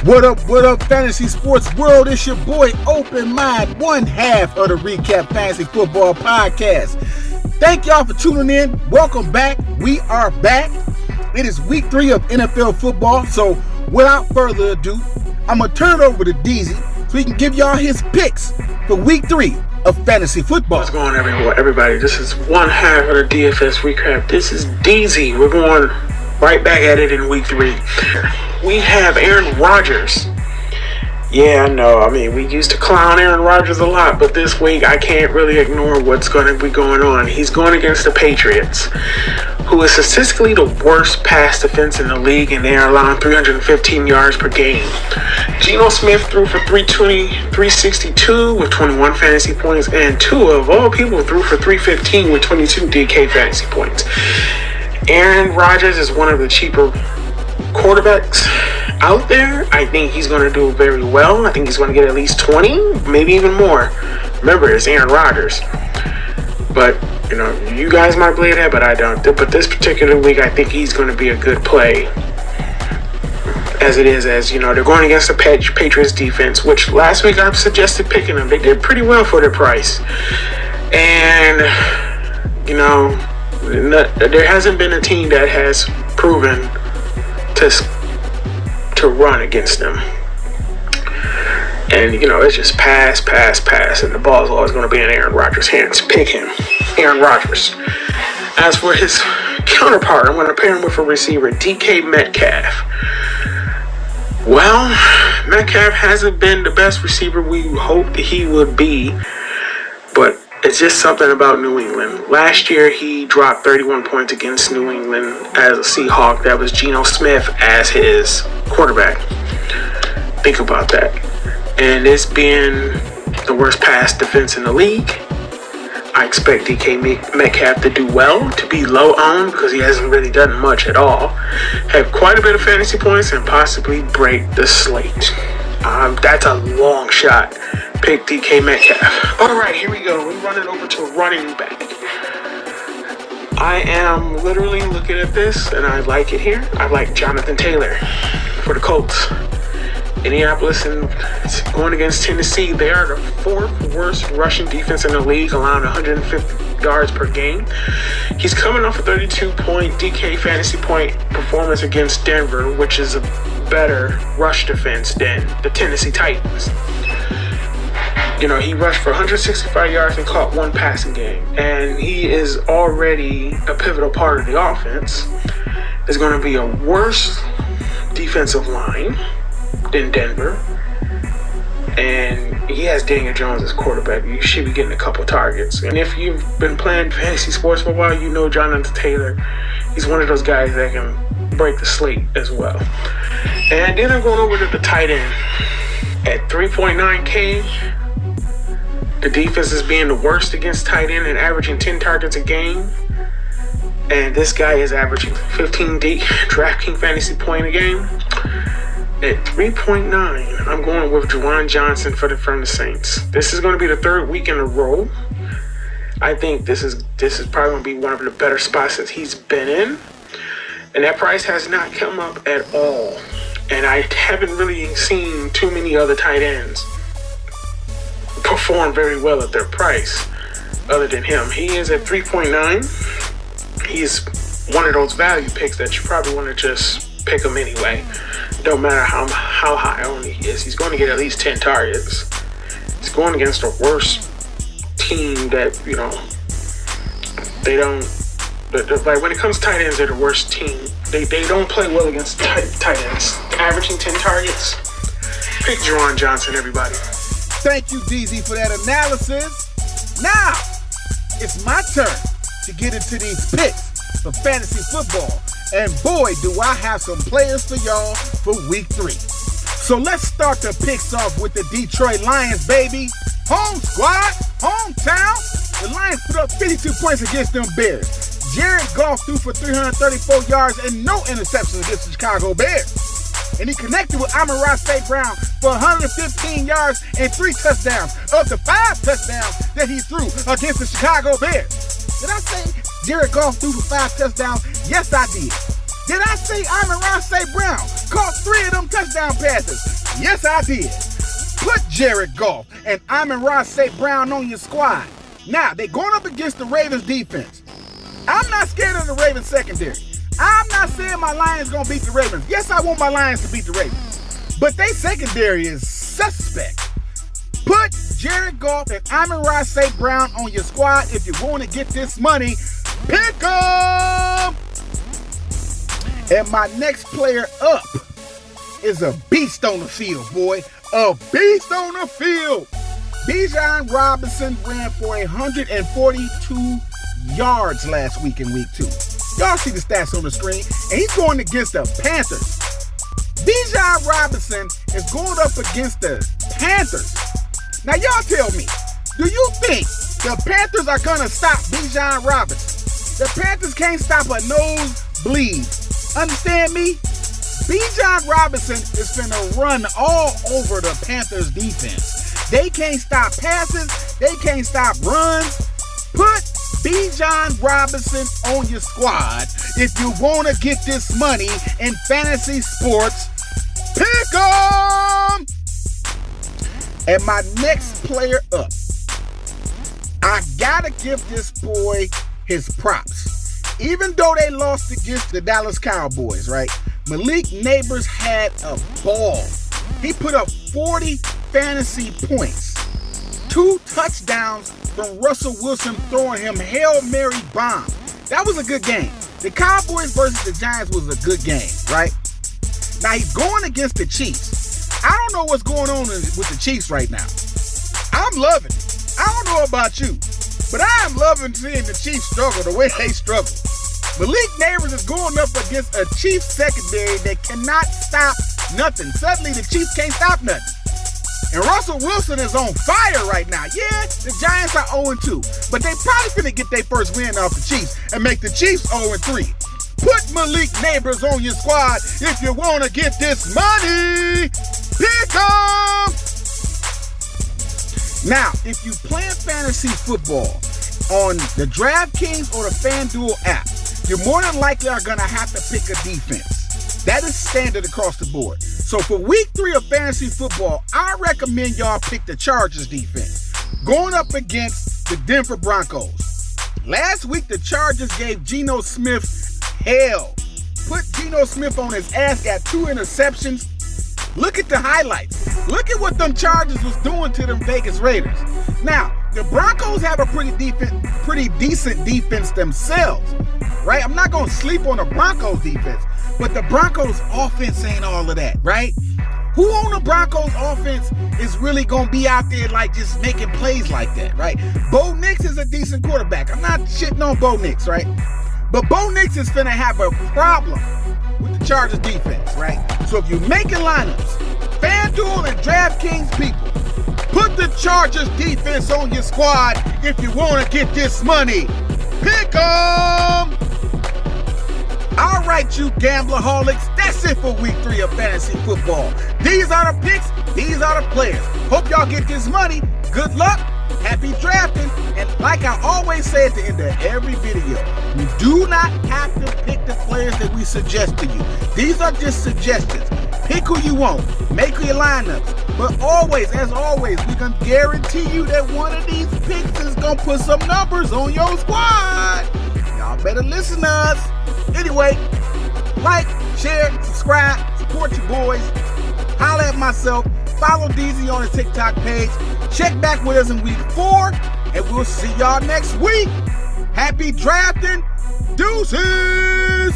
What up, fantasy sports world? It's your boy, Open Mind, one half of the Recap Fantasy Football Podcast. Thank y'all for tuning in. Welcome back. We are back. It is week 3 of NFL football, so without further ado, I'm going to turn it over to DZ so he can give y'all his picks for week 3 of fantasy football. What's going on, everybody? This is one half of the DFS Recap. This is DZ. We're going right back at it in week 3. We have Aaron Rodgers. Yeah, I know. I mean, we used to clown Aaron Rodgers a lot, but this week I can't really ignore what's going to be going on. He's going against the Patriots, who is statistically the worst pass defense in the league, and they are allowing 315 yards per game. Geno Smith threw for 362 with 21 fantasy points, and Tua, of all people, threw for 315 with 22 DK fantasy points. Aaron Rodgers is one of the cheaper quarterbacks out there. I think he's going to do very well. I think he's going to get at least 20, maybe even more. Remember, it's Aaron Rodgers. But, you know, you guys might believe that, but I don't. But this particular week, I think he's going to be a good play. As it is, as, you know, they're going against the Patriots defense, which last week I suggested picking them. They did pretty well for their price. And, you know, there hasn't been a team that has proven to run against them. And, you know, it's just pass, and the ball's always going to be in Aaron Rodgers' hands. Pick him, Aaron Rodgers. As for his counterpart, I'm going to pair him with a receiver, DK Metcalf. Well, Metcalf hasn't been the best receiver we hoped he would be, but it's just something about New England. Last year, he dropped 31 points against New England as a Seahawk. That was Geno Smith as his quarterback. Think about that. And it's been the worst pass defense in the league. I expect DK Metcalf to do well, to be low owned because he hasn't really done much at all. Have quite a bit of fantasy points and possibly break the slate. That's a long shot. Pick DK Metcalf. All right, here we go. We're running over to running back. I am literally looking at this, and I like it here. I like Jonathan Taylor for the Colts. Indianapolis and going against Tennessee. They are the 4th worst rushing defense in the league, allowing 150 yards per game. He's coming off a 32-point DK fantasy point performance against Denver, which is a better rush defense than the Tennessee Titans. You know, he rushed for 165 yards and caught 1 passing game. And he is already a pivotal part of the offense. There's going to be a worse defensive line than Denver. And he has Daniel Jones as quarterback. You should be getting a couple targets. And if you've been playing fantasy sports for a while, you know Jonathan Taylor. He's one of those guys that can break the slate as well. And then I'm going over to the tight end. At 3.9K, the defense is being the worst against tight end and averaging 10 targets a game. And this guy is averaging 15 DraftKings fantasy point a game. At 3.9, I'm going with Juwan Johnson from the Saints. This is going to be the 3rd week in a row. I think this is probably going to be one of the better spots that he's been in. And that price has not come up at all. And I haven't really seen too many other tight ends perform very well at their price other than him. He is at 3.9. He's one of those value picks that you probably want to just pick him anyway. Don't matter how high on he is. He's going to get at least 10 targets. He's going against the worst team that, you know, they don't, like when it comes to tight ends, they're the worst team. They don't play well against tight ends. Averaging 10 targets. Pick Juwan Johnson, everybody. Thank you, DZ, for that analysis. Now, it's my turn to get into these picks for fantasy football. And boy, do I have some players for y'all for week 3. So let's start the picks off with the Detroit Lions, baby. Home squad, hometown. The Lions put up 52 points against them Bears. Jared Goff threw for 334 yards and no interceptions against the Chicago Bears. And he connected with Amon-Ra St. Brown for 115 yards and 3 touchdowns of the 5 touchdowns that he threw against the Chicago Bears. Did I say Jared Goff threw for 5 touchdowns? Yes, I did. Did I say Amon-Ra St. Brown caught 3 of them touchdown passes. Yes, I did. Put Jared Goff and Amon-Ra St. Brown on your squad. Now, they're going up against the Ravens defense. I'm not scared of the Ravens secondary. I'm not saying my Lions going to beat the Ravens. Yes, I want my Lions to beat the Ravens. But they secondary is suspect. Put Jared Goff and Amon-Ra St. Brown on your squad if you want to get this money. Pick 'em! And my next player up is a beast on the field, boy. A beast on the field. Bijan Robinson ran for 142 yards last week in week 2. Y'all see the stats on the screen. And he's going against the Panthers. Bijan Robinson is going up against the Panthers. Now y'all tell me, do you think the Panthers are going to stop Bijan Robinson? The Panthers can't stop a nosebleed. Understand me? Bijan Robinson is finna run all over the Panthers defense. They can't stop passes. They can't stop runs. Put Bijan Robinson on your squad if you want to get this money in fantasy sports. Pick 'em! And my next player up, I gotta give this boy his props. Even though they lost against the Dallas Cowboys, right? Malik Neighbors had a ball. He put up 40 fantasy points. 2 touchdowns from Russell Wilson throwing him Hail Mary bombs. That was a good game. The Cowboys versus the Giants was a good game, right? Now he's going against the Chiefs. I don't know what's going on with the Chiefs right now. I'm loving it. I don't know about you, but I am loving seeing the Chiefs struggle the way they struggle. Malik Neighbors is going up against a Chiefs secondary that cannot stop nothing. Suddenly the Chiefs can't stop nothing. And Russell Wilson is on fire right now. Yeah, the Giants are 0-2, but they probably finna get their first win off the Chiefs and make the Chiefs 0-3. Put Malik Neighbors on your squad if you want to get this money. Pick 'em! Now, if you play fantasy football on the DraftKings or the FanDuel app, you're more than likely are going to have to pick a defense. That is standard across the board. So for week 3 of fantasy football, I recommend y'all pick the Chargers defense, going up against the Denver Broncos. Last week, the Chargers gave Geno Smith hell. Put Geno Smith on his ass, got 2 interceptions. Look at the highlights. Look at what them Chargers was doing to them Vegas Raiders. Now, the Broncos have a pretty decent defense themselves, right? I'm not going to sleep on the Broncos defense, but the Broncos offense ain't all of that, right? Who on the Broncos offense is really going to be out there like just making plays like that, right? Bo Nix is a decent quarterback. I'm not shitting on Bo Nix, right? But Bo Nix is finna have a problem with the Chargers defense, right? So if you're making lineups, FanDuel and DraftKings people, put the Chargers defense on your squad if you want to get this money. Pick 'em! All right, you gamblerholics, that's it for week 3 of fantasy football. These are the picks, these are the players. Hope y'all get this money. Good luck, happy drafting, and like I always say at the end of every video, you do not have to pick the players that we suggest to you. These are just suggestions. Pick who you want, make your lineups, but always, as always, we can guarantee you that one of these picks is gonna put some numbers on your squad. Y'all better listen to us. Anyway, like, share, subscribe, support your boys, holla at myself, follow DZ on his TikTok page, check back with us in week 4, and we'll see y'all next week. Happy drafting, deuces!